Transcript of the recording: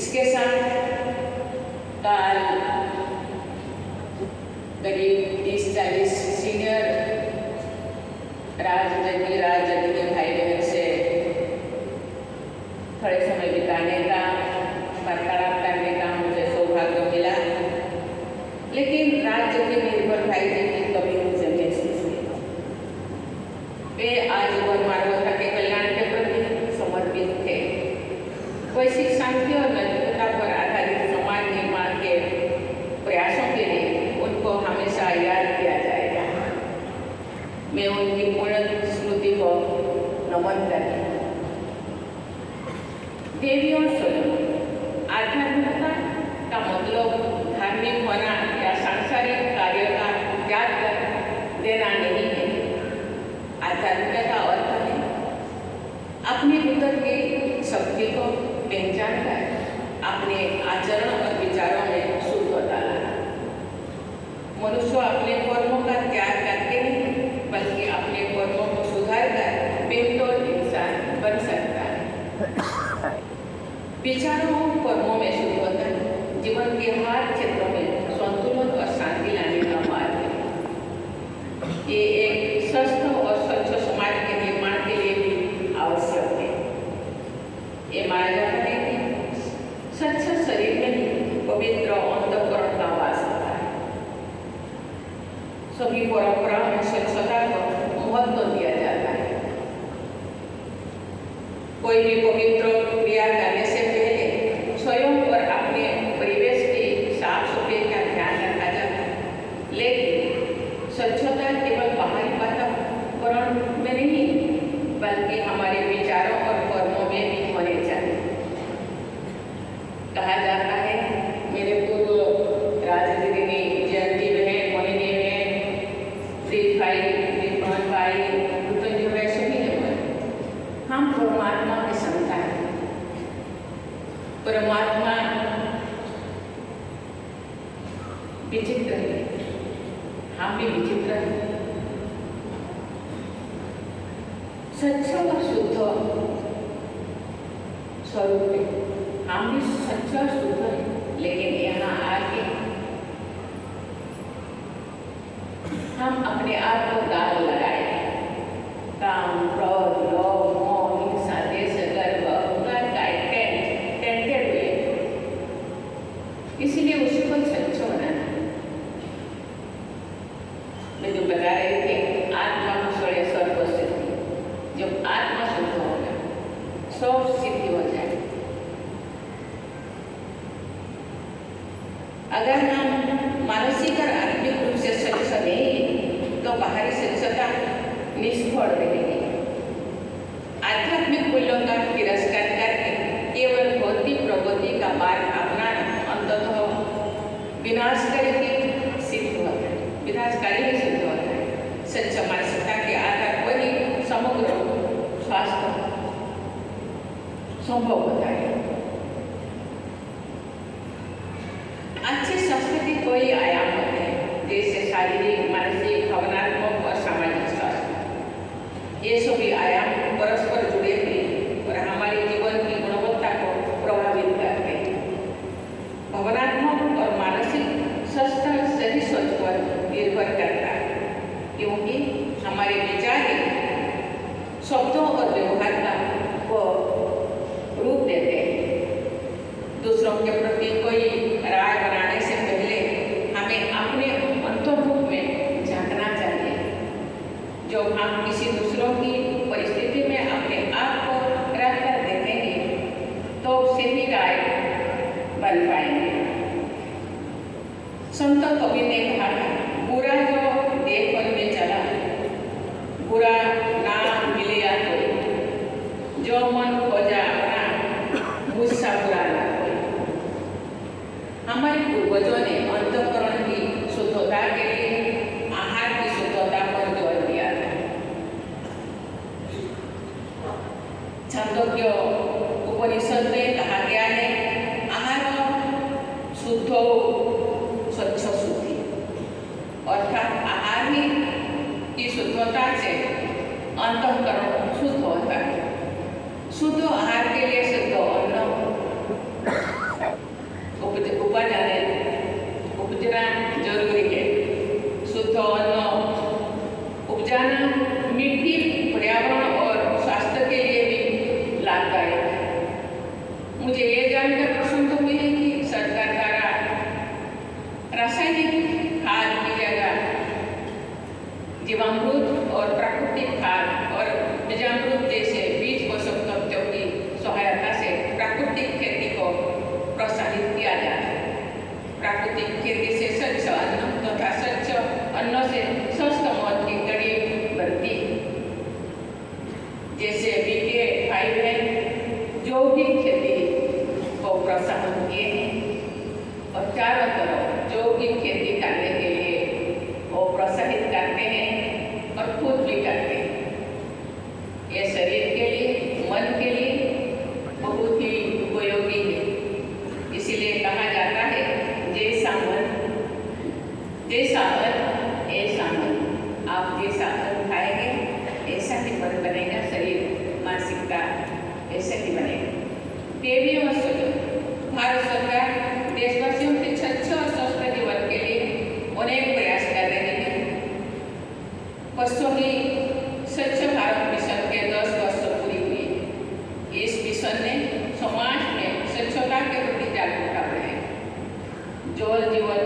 इसके साथ काल करीब 30-40 सीनियर राजनीति के भाई बहन से थोड़े समय बिताने का, वार्तालाप करने का मुझे सौभाग्य मिला। लेकिन राज्य के निर्भर भाई जी की कभी मुझे महसूस हुई। वे आजीवन मानवता के कल्याण के प्रति समर्पित थे। वैश्विक शांति और नैतिकता पर आधारित समाज निर्माण के प्रयासों के लिए उनको हमेशा याद किया जाएगा। मैं उनकी पूर्ण स्मृति को नमन करती हूँ। देवी और स्वयं आध्यात्मिकता का मतलब धार्मिक होना या सांसारिक कार्य का त्याग कर देना नहीं है। आध्यात्मिकता का अर्थ है अपने भीतर की शक्ति को पहचान कर अपने आचरण और विचारों में शुद्धता लाना। मनुष्य अपने कर्मों का त्याग करके नहीं बल्कि अपने कर्मों को सुधार कर बेहतर इंसान बन सकता है। विचारों और कर्मों में शुद्धता जीवन के हर क्षेत्र में संतुलन और शांति लाने का मार्ग है। ये एक स्वस्थ और स्वच्छ समाज के निर्माण के लिए भी आवश्यक है। ये माना जाता है कि स्वच्छ शरीर में ही पवित्र अंतःकरण का वास होता है। सभी परंपराओं में स्वच्छता को महत्व दिया जाता है। कोई भी पवित्र क्रिया करने से पहले स्वयं और अपने परिवेश की साफ सफाई का ध्यान रखा जाता है। लेकिन स्वच्छता केवल बाहरी वातावरण में नहीं बल्कि हमारे विचारों और कर्मों में भी होने चाहिए। कहा जाता है मेरे पूर्व राजनीति जयंती बहन, मोहिनी बहन, प्रीत भाई, रिपन भाई, मृत्युंजय भाई सभी ने बोला हम परमात्मा के संतान हैं। परमात्मा विचित्र है, हम भी विचित्र हैं। सच्चा और शुद्ध स्वरूप है, हम भी सच्चा और शुद्ध है। लेकिन यहाँ आके हम अपने आप को दाग लगाए काम, क्रोध, लोभ, मोह, हिंसा, देश, गर्व, अहंकार का टेंटेड हुए। इसीलिए उसको सच्चा बनाना। मैं जो बता रही थी आत्मा स्वयं सर्व सिद्धि। जब आत्मा शुद्ध होगा सब सिद्धि हो जाए। अगर हम मानसिक और आत्मिक रूप से स्वच्छ नहीं तो बाहरी स्वच्छता निष्फल रहेगी। आध्यात्मिक मूल्यों का तिरस्कार करके केवल भौतिक प्रगति का मार्ग अपनाना अंततः विनाशकारी सिद्ध होता है। विनाशकारी ही सिद्ध होता है। सच्चा मानसिकता के आधार पर ही समग्र स्वास्थ्य संभव होता है। अच्छी संस्कृति कोई आयाम होते हैं जैसे शारीरिक, मानसिक, भावनात्मक और सामाजिक स्वास्थ्य। ये सभी आयाम परस्पर जुड़े हुए और हमारे जीवन की गुणवत्ता को प्रभावित करते हैं। भावनात्मक और मानसिक स्वास्थ्य सही सोच पर निर्भर करता है क्योंकि हमारे विचार शब्दों और व्यवहार का को रूप देते हैं। दूसरों के प्रति कोई राय बनाने से पहले हमें अपने अंतर्मुख में झांकना चाहिए। जब हम किसी दूसरों की परिस्थिति में अपने आप को रखकर देखेंगे तो सही राय बन पाएंगे। संत कवि ने कहा था बुरा जो देखकर में चला बुरा ना मिलिया कोई, जो मन खोजा अपना मुझसा बुरा ना कोई। हमारे पूर्वजों ने अंतःकरण की शुद्धता के लिए आहार की शुद्धता पर जोर दिया था। छांदोग्य उपनिषद में कहा गया है आहार शुद्धो स्वच्छ शुद्धि, अर्थात आहार ही की शुद्धता से अंतःकरण शुद्ध होता है। शुद्ध आहार के लिए शुद्ध अन्न जीवामृत और प्राकृतिक खाद और बीजामृत जैसे बीज पोषक तत्वों की सहायता से प्राकृतिक खेती को प्रोत्साहित किया जाए। प्राकृतिक खेती से स्वच्छ अन्न तथा स्वच्छ अन्न से स्वस्थ मौत की कड़ी बढ़ती है। जैसे BK5 है, जैविक खेती को प्रोत्साहन किए हैं और चारों तरफ जैविक खेती करने के लिए वो प्रोत्साहित करते हैं और खुद भी करते हैं। ये शरीर के लिए, मन के लिए बहुत ही उपयोगी है। इसीलिए कहा जाता है जैसा मन ऐसा मन। आप जैसा अन्न खाएंगे ऐसा ही मन बनेगा, शरीर मानसिकता ऐसे ही बनेगा। देवी और भारत सरकार देशवासियों के स्वच्छ और स्वस्थ जीवन के लिए अनेक प्रयास कर रही है। वर्षों की स्वच्छ भारत मिशन के 10 वर्ष पूरी हुई। इस मिशन ने समाज में स्वच्छता के प्रति जागरूकता बढ़ाई। जल जीवन